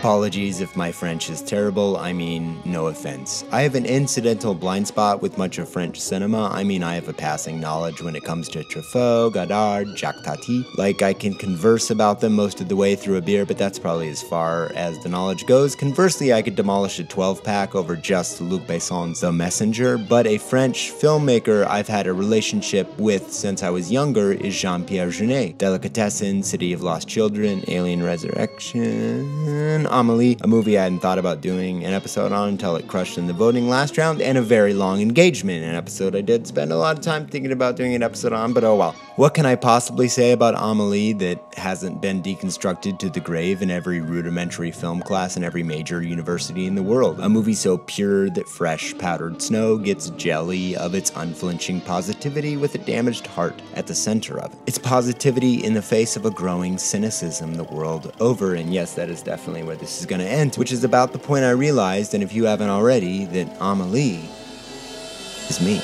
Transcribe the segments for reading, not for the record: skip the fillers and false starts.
Apologies if my French is terrible, I mean, no offense. I have an incidental blind spot with much of French cinema, I mean I have a passing knowledge when it comes to Truffaut, Godard, Jacques Tati. Like, I can converse about them most of the way through a beer, but that's probably as far as the knowledge goes. Conversely, I could demolish a 12-pack over just Luc Besson's The Messenger, but a French filmmaker I've had a relationship with since I was younger is Jean-Pierre Jeunet. Delicatessen, City of Lost Children, Alien Resurrection, Amélie, a movie I hadn't thought about doing an episode on until it crushed in the voting last round, and A Very Long Engagement, an episode I did spend a lot of time thinking about doing an episode on, but oh well. What can I possibly say about Amélie that hasn't been deconstructed to the grave in every rudimentary film class in every major university in the world? A movie so pure that fresh powdered snow gets jelly of its unflinching positivity with a damaged heart at the center of it. It's positivity in the face of a growing cynicism the world over, and yes, that is definitely where this is going to end, which is about the point I realized, and if you haven't already, that Amélie is me.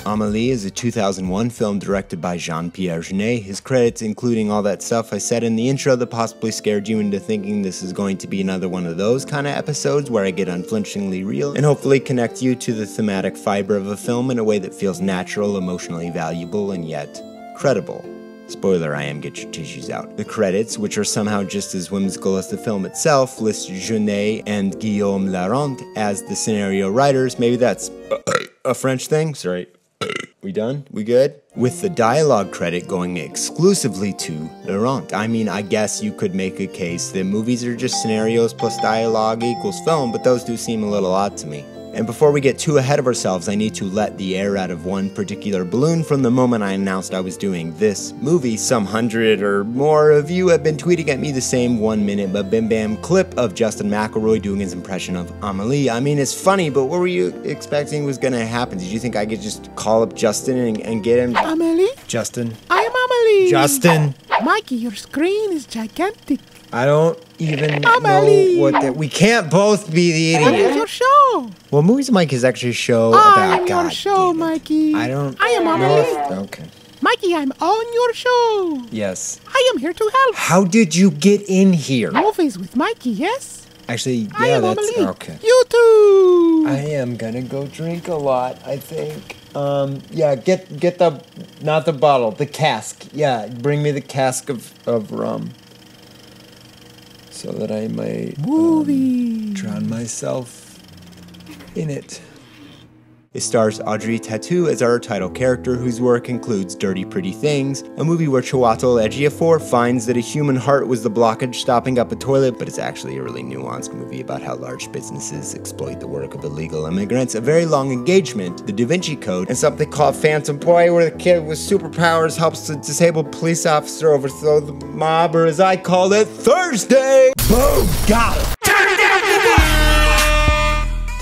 Amélie is a 2001 film directed by Jean-Pierre Jeunet. His credits, including all that stuff I said in the intro that possibly scared you into thinking this is going to be another one of those kind of episodes where I get unflinchingly real and hopefully connect you to the thematic fiber of a film in a way that feels natural, emotionally valuable, and yet credible. Spoiler, I am, get your tissues out. The credits, which are somehow just as whimsical as the film itself, list Jeunet and Guillaume Laurent as the scenario writers. Maybe that's a French thing? Sorry. We done? We good? With the dialogue credit going exclusively to Laurent. I mean, I guess you could make a case that movies are just scenarios plus dialogue equals film, but those do seem a little odd to me. And before we get too ahead of ourselves, I need to let the air out of one particular balloon from the moment I announced I was doing this movie. Some 100 or more of you have been tweeting at me the same 1 minute but bim bam clip of Justin McElroy doing his impression of Amélie. I mean, it's funny, but what were you expecting was gonna happen? Did you think I could just call up Justin and get him? Amélie? Justin? I am Amélie! Justin? Mikey, your screen is gigantic. I don't even Amélie. know what that. We can't both be the What is idiot. your show? Well, Movies Mike is actually a show I about am God. your show, damn it. Mikey. I don't. I am know Amélie. if- Okay. Mikey, I'm on your show. Yes. I am here to help. How did you get in here? Movies with Mikey, yes? Actually, I yeah, am that's Amélie. okay. You too. I am gonna go drink a lot, I think. Yeah, get the, not the bottle, the cask. Yeah, bring me the cask of rum. So that I might drown myself in it. It stars Audrey Tautou as our title character, whose work includes Dirty Pretty Things, a movie where Chiwetel Ejiofor finds that a human heart was the blockage stopping up a toilet, but it's actually a really nuanced movie about how large businesses exploit the work of illegal immigrants, A Very Long Engagement, The Da Vinci Code, and something called Phantom Boy, where the kid with superpowers helps a disabled police officer overthrow the mob, or as I call it, Thursday! Boom! Got it!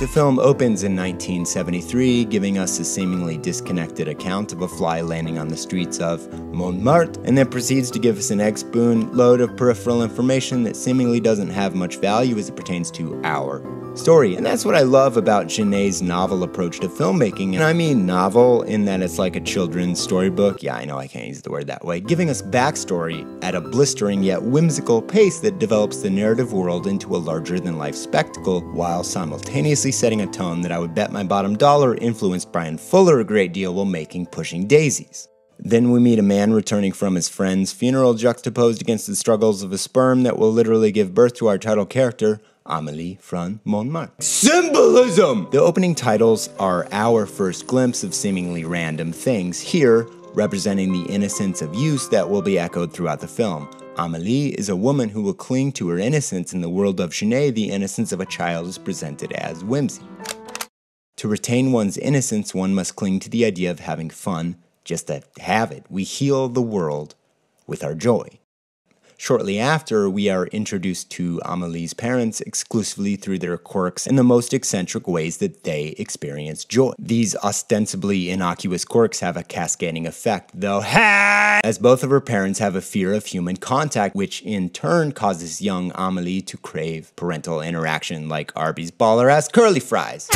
The film opens in 1973, giving us a seemingly disconnected account of a fly landing on the streets of Montmartre, and then proceeds to give us an egg spoon load of peripheral information that seemingly doesn't have much value as it pertains to our story. And that's what I love about Jeunet's novel approach to filmmaking. And I mean novel in that it's like a children's storybook. Yeah, I know I can't use the word that way. Giving us backstory at a blistering yet whimsical pace that develops the narrative world into a larger-than-life spectacle, while simultaneously setting a tone that I would bet my bottom dollar influenced Brian Fuller a great deal while making Pushing Daisies. Then we meet a man returning from his friend's funeral juxtaposed against the struggles of a sperm that will literally give birth to our title character, Amélie from Montmartre. Symbolism! The opening titles are our first glimpse of seemingly random things, here representing the innocence of youth that will be echoed throughout the film. Amélie is a woman who will cling to her innocence. In the world of Jeunet, the innocence of a child is presented as whimsy. To retain one's innocence, one must cling to the idea of having fun, just to have it. We heal the world with our joy. Shortly after, we are introduced to Amélie's parents exclusively through their quirks and the most eccentric ways that they experience joy. These ostensibly innocuous quirks have a cascading effect, though, as both of her parents have a fear of human contact, which in turn causes young Amélie to crave parental interaction like Arby's baller-ass curly fries.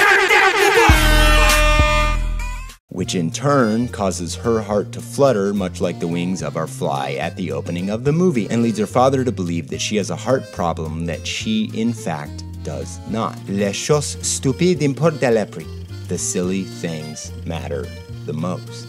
Which in turn causes her heart to flutter much like the wings of our fly at the opening of the movie, and leads her father to believe that she has a heart problem that she in fact does not. Les choses stupides importent le prix. The silly things matter the most.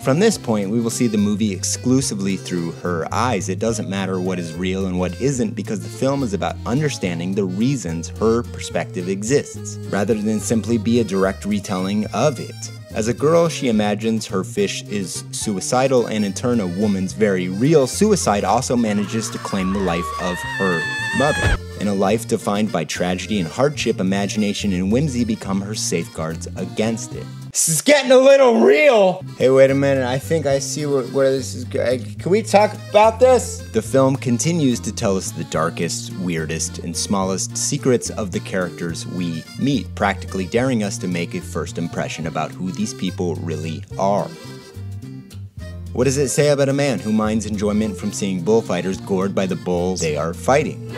From this point, we will see the movie exclusively through her eyes. It doesn't matter what is real and what isn't, because the film is about understanding the reasons her perspective exists, rather than simply be a direct retelling of it. As a girl, she imagines her fish is suicidal, and in turn, a woman's very real suicide also manages to claim the life of her mother. In a life defined by tragedy and hardship, imagination and whimsy become her safeguards against it. This is getting a little real! Hey, wait a minute, I think I see where this is going. Can we talk about this? The film continues to tell us the darkest, weirdest, and smallest secrets of the characters we meet, practically daring us to make a first impression about who these people really are. What does it say about a man who minds enjoyment from seeing bullfighters gored by the bulls they are fighting?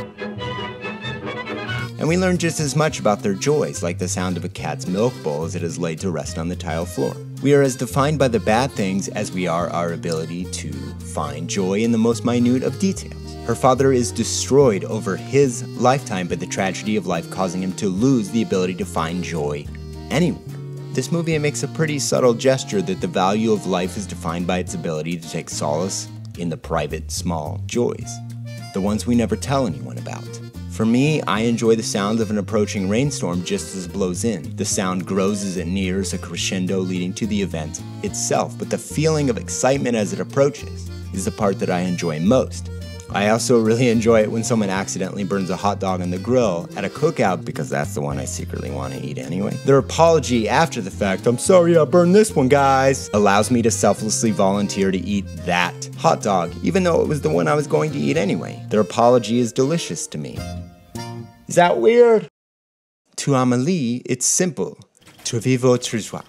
And we learn just as much about their joys, like the sound of a cat's milk bowl as it is laid to rest on the tile floor. We are as defined by the bad things as we are our ability to find joy in the most minute of details. Her father is destroyed over his lifetime by the tragedy of life, causing him to lose the ability to find joy anywhere. This movie makes a pretty subtle gesture that the value of life is defined by its ability to take solace in the private, small joys, the ones we never tell anyone about. For me, I enjoy the sound of an approaching rainstorm just as it blows in. The sound grows as it nears a crescendo leading to the event itself, but the feeling of excitement as it approaches is the part that I enjoy most. I also really enjoy it when someone accidentally burns a hot dog on the grill at a cookout, because that's the one I secretly want to eat anyway. Their apology after the fact, "I'm sorry I burned this one, guys," allows me to selflessly volunteer to eat that hot dog, even though it was the one I was going to eat anyway. Their apology is delicious to me. Is that weird? To Amélie, it's simple. Trouver votre joie.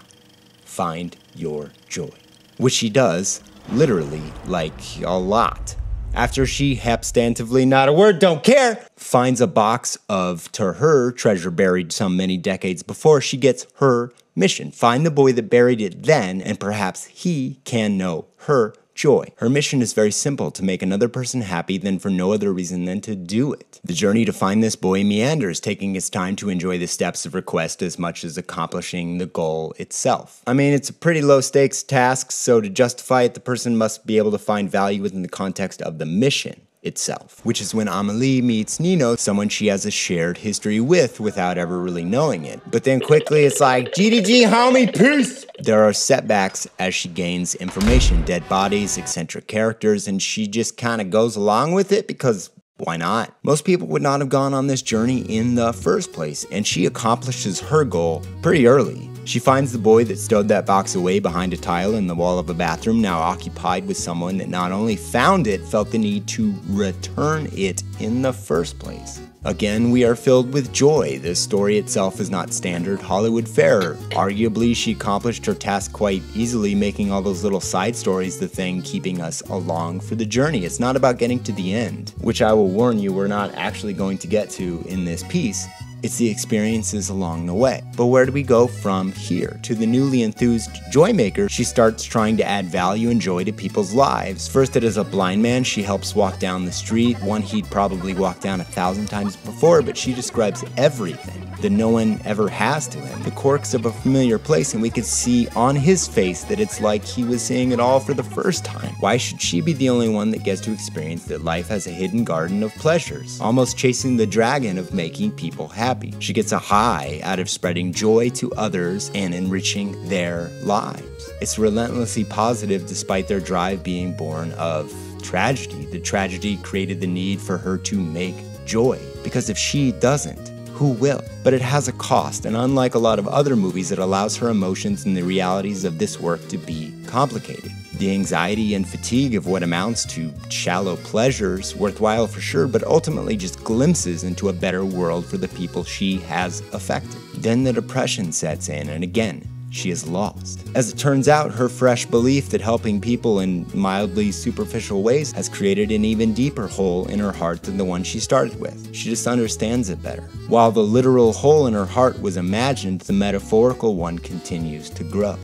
Find your joy. Which she does, literally, like a lot. After she substantively, not a word, don't care, finds a box of, to her, treasure buried some many decades before, she gets her mission. Find the boy that buried it then, and perhaps he can know her joy. Her mission is very simple: to make another person happy, then for no other reason than to do it. The journey to find this boy meanders, taking its time to enjoy the steps of request as much as accomplishing the goal itself. I mean, it's a pretty low stakes task, so to justify it, the person must be able to find value within the context of the mission itself, which is when Amélie meets Nino, someone she has a shared history with without ever really knowing it. But then quickly it's like, GDG homie, peace! There are setbacks as she gains information, dead bodies, eccentric characters, and she just kind of goes along with it because why not? Most people would not have gone on this journey in the first place, and she accomplishes her goal pretty early. She finds the boy that stowed that box away behind a tile in the wall of a bathroom, now occupied with someone that not only found it, felt the need to return it in the first place. Again, we are filled with joy. The story itself is not standard Hollywood fare. Arguably, she accomplished her task quite easily, making all those little side stories the thing keeping us along for the journey. It's not about getting to the end, which I will warn you we're not actually going to get to in this piece. It's the experiences along the way. But where do we go from here? To the newly enthused joy maker, she starts trying to add value and joy to people's lives. First, as a blind man, she helps walk down the street, one he'd probably walked down 1,000 times before, but she describes everything that no one ever has to him. The quirks of a familiar place, and we could see on his face that it's like he was seeing it all for the first time. Why should she be the only one that gets to experience that life has a hidden garden of pleasures, almost chasing the dragon of making people happy? She gets a high out of spreading joy to others and enriching their lives. It's relentlessly positive despite their drive being born of tragedy. The tragedy created the need for her to make joy, because if she doesn't, who will? But it has a cost, and unlike a lot of other movies, it allows her emotions and the realities of this work to be complicated. The anxiety and fatigue of what amounts to shallow pleasures, worthwhile for sure, but ultimately just glimpses into a better world for the people she has affected. Then the depression sets in, and again, she is lost. As it turns out, her fresh belief that helping people in mildly superficial ways has created an even deeper hole in her heart than the one she started with. She just understands it better. While the literal hole in her heart was imagined, the metaphorical one continues to grow.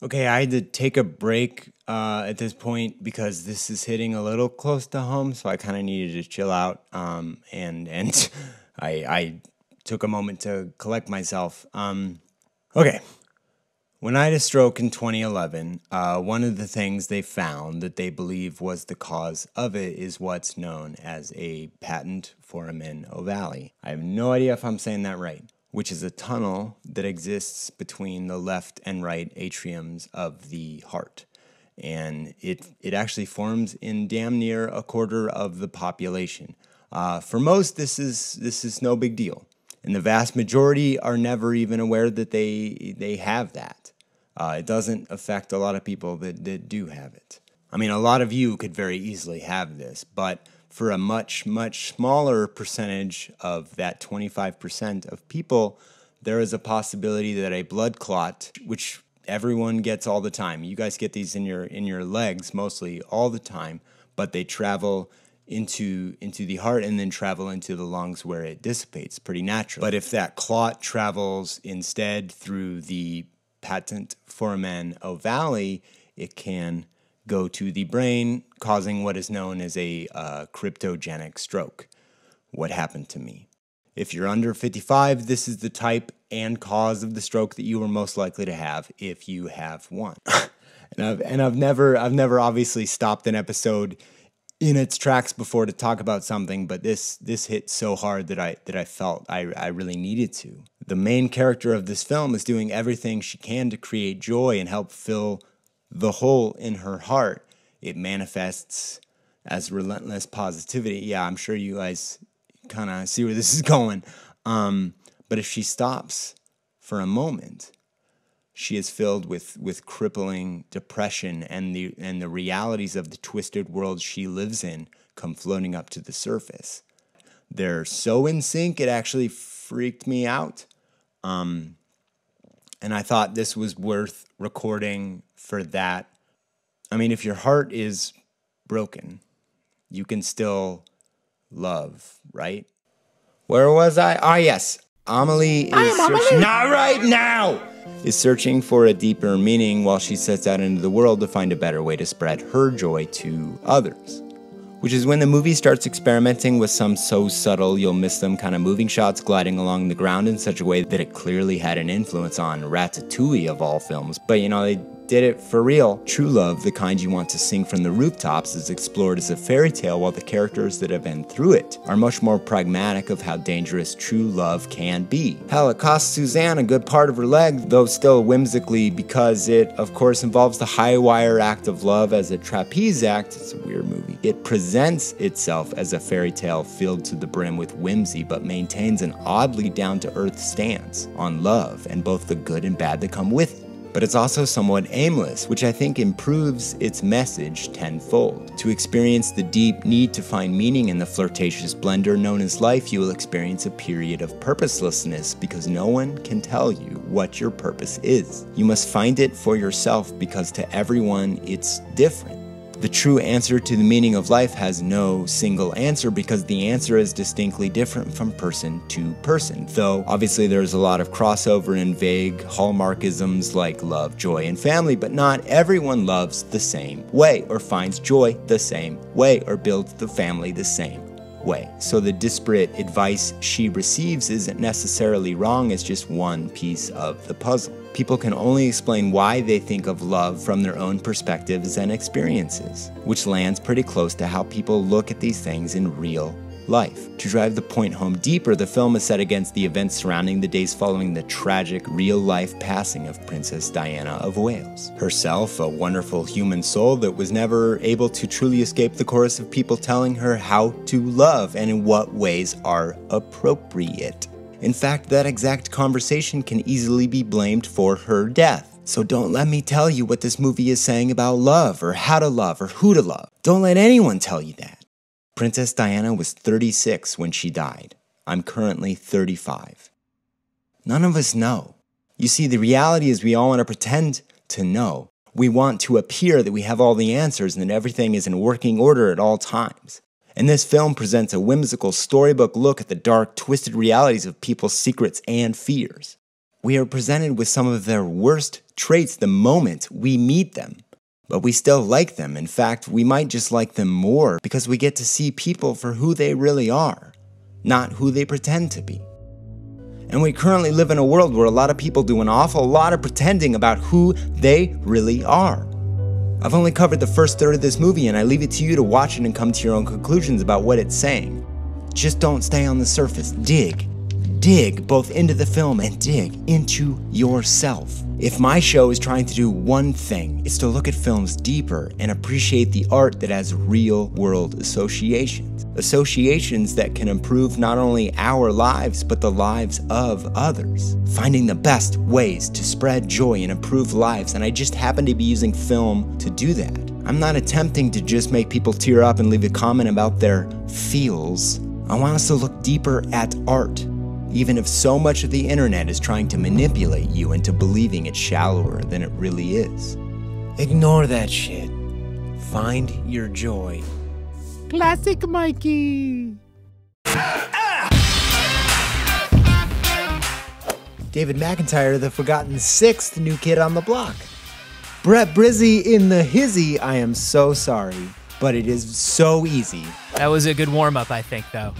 Okay, I had to take a break at this point because this is hitting a little close to home, so I kind of needed to chill out, and I took a moment to collect myself. Okay. When I had a stroke in 2011, one of the things they found that they believe was the cause of it is what's known as a patent foramen ovale. I have no idea if I'm saying that right, which is a tunnel that exists between the left and right atriums of the heart. And it actually forms in damn near a quarter of the population. For most, this is no big deal. And the vast majority are never even aware that they have that. It doesn't affect a lot of people that do have it. I mean, a lot of you could very easily have this, but for a much, much smaller percentage of that 25% of people, there is a possibility that a blood clot, which everyone gets all the time. You guys get these in your legs mostly all the time, but they travel into the heart and then travel into the lungs where it dissipates pretty naturally. But if that clot travels instead through the patent foramen ovale, it can go to the brain, causing what is known as a cryptogenic stroke. What happened to me? If you're under 55, this is the type and cause of the stroke that you are most likely to have if you have one. and I've never obviously stopped an episode in its tracks before to talk about something, but this hit so hard that I felt I really needed to. The main character of this film is doing everything she can to create joy and help fill the hole in her heart. It manifests as relentless positivity. Yeah, I'm sure you guys kind of see where this is going. But if she stops for a moment, she is filled with crippling depression, and the realities of the twisted world she lives in come floating up to the surface. They're so in sync, it actually freaked me out. And I thought this was worth recording for that. I mean, if your heart is broken, you can still love, right? Where was I? Ah, yes. Amélie is searching. Not right now! Is searching for a deeper meaning while she sets out into the world to find a better way to spread her joy to others. Which is when the movie starts experimenting with some so subtle you'll miss them kind of moving shots gliding along the ground in such a way that it clearly had an influence on Ratatouille of all films. But you know, they did it for real. True love, the kind you want to sing from the rooftops, is explored as a fairy tale, while the characters that have been through it are much more pragmatic of how dangerous true love can be. Hell, it cost Suzanne a good part of her leg, though still whimsically, because it, of course, involves the high wire act of love as a trapeze act. It's a weird movie. It presents itself as a fairy tale filled to the brim with whimsy, but maintains an oddly down-to-earth stance on love and both the good and bad that come with it. But it's also somewhat aimless, which I think improves its message tenfold. To experience the deep need to find meaning in the flirtatious blender known as life, you will experience a period of purposelessness because no one can tell you what your purpose is. You must find it for yourself because to everyone it's different. The true answer to the meaning of life has no single answer because the answer is distinctly different from person to person. Though, obviously there's a lot of crossover and vague hallmarkisms like love, joy, and family, but not everyone loves the same way, or finds joy the same way, or builds the family the same way. So the disparate advice she receives isn't necessarily wrong, it's just one piece of the puzzle. People can only explain why they think of love from their own perspectives and experiences, which lands pretty close to how people look at these things in real life. To drive the point home deeper, the film is set against the events surrounding the days following the tragic, real-life passing of Princess Diana of Wales. Herself, a wonderful human soul that was never able to truly escape the chorus of people telling her how to love and in what ways are appropriate. In fact, that exact conversation can easily be blamed for her death. So don't let me tell you what this movie is saying about love, or how to love, or who to love. Don't let anyone tell you that. Princess Diana was 36 when she died. I'm currently 35. None of us know. You see, the reality is we all want to pretend to know. We want to appear that we have all the answers and that everything is in working order at all times. And this film presents a whimsical storybook look at the dark, twisted realities of people's secrets and fears. We are presented with some of their worst traits the moment we meet them. But we still like them. In fact, we might just like them more because we get to see people for who they really are, not who they pretend to be. And we currently live in a world where a lot of people do an awful lot of pretending about who they really are. I've only covered the first third of this movie, and I leave it to you to watch it and come to your own conclusions about what it's saying. Just don't stay on the surface. Dig both into the film and dig into yourself. If my show is trying to do one thing, it's to look at films deeper and appreciate the art that has real-world associations. Associations that can improve not only our lives, but the lives of others. Finding the best ways to spread joy and improve lives, and I just happen to be using film to do that. I'm not attempting to just make people tear up and leave a comment about their feels. I want us to look deeper at art. Even if so much of the internet is trying to manipulate you into believing it's shallower than it really is. Ignore that shit. Find your joy. Classic Mikey. David McIntyre, the forgotten sixth new kid on the block. Brett Brizzy in the hizzy, I am so sorry, but it is so easy. That was a good warm-up, I think, though.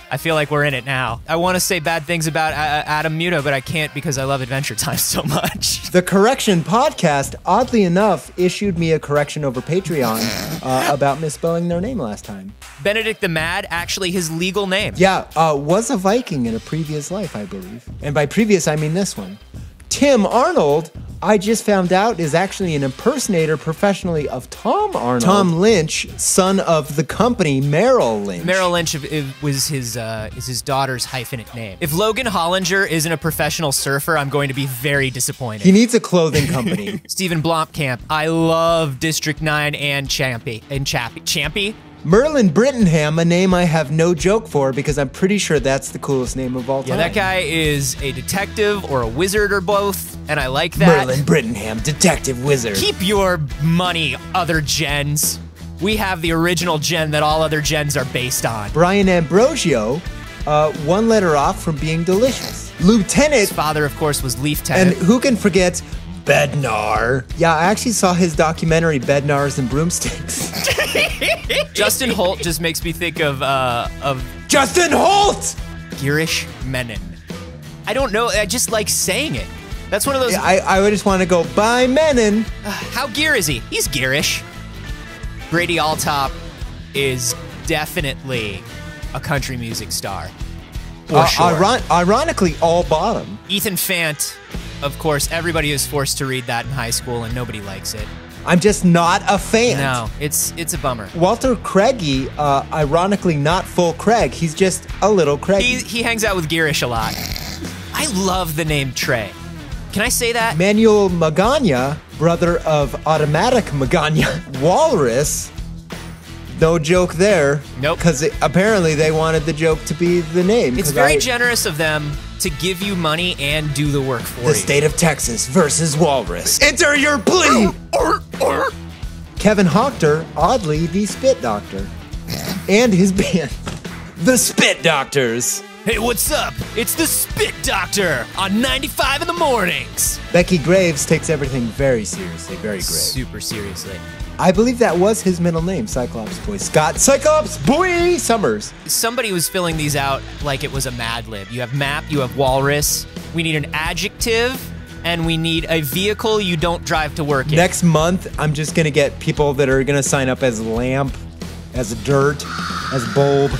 I feel like we're in it now. I want to say bad things about Adam Muto, but I can't because I love Adventure Time so much. The Correction Podcast, oddly enough, issued me a correction over Patreon about misspelling their name last time. Benedict the Mad, actually his legal name. Yeah, was a Viking in a previous life, I believe. And by previous, I mean this one. Tim Arnold, I just found out, is actually an impersonator professionally of Tom Arnold. Tom Lynch, son of the company Merrill Lynch. Merrill Lynch was his daughter's hyphenate name. If Logan Hollinger isn't a professional surfer, I'm going to be very disappointed. He needs a clothing company. Stephen Blomkamp, I love District 9 and Chappie. Merlin Brittenham, a name I have no joke for because I'm pretty sure that's the coolest name of all time. Yeah, that guy is a detective or a wizard or both, and I like that. Merlin Brittenham, detective wizard. Keep your money, other gens. We have the original gen that all other gens are based on. Brian Ambrosio, one letter off from being delicious. Lieutenant. His father, of course, was Leaf Tenant. And who can forget Bednar? Yeah, I actually saw his documentary, Bednars and Broomsticks. Justin Holt just makes me think of Justin Holt! Girish Menon. I don't know, I just like saying it. That's one of those. Yeah, I would just want to go, bye Menon. How gear is he? He's gearish. Brady Alltop is definitely a country music star. For sure. Ironically, all bottom. Ethan Fant, of course, everybody is forced to read that in high school and nobody likes it. I'm just not a fan. No, it's a bummer. Walter Craigie, ironically not full Craig. He's just a little Craigie. He hangs out with Girish a lot. I love the name Trey. Can I say that? Manuel Magana, brother of Automatic Magana. Walrus. No joke there. Nope. Because apparently they wanted the joke to be the name. It's very generous of them to give you money and do the work for you. The state of Texas versus Walrus. Enter your plea! Kevin Hochter, oddly, the Spit Doctor. And his band, the Spit Doctors. Hey, what's up? It's the Spit Doctor on 95 in the mornings. Becky Graves takes everything very seriously, very grave. Super seriously. I believe that was his middle name, Cyclops Boy Scott. Cyclops Boy Summers. Somebody was filling these out like it was a Mad Lib. You have map, you have walrus. We need an adjective, and we need a vehicle you don't drive to work in. Next month, I'm just gonna get people that are gonna sign up as lamp, as dirt, as bulb,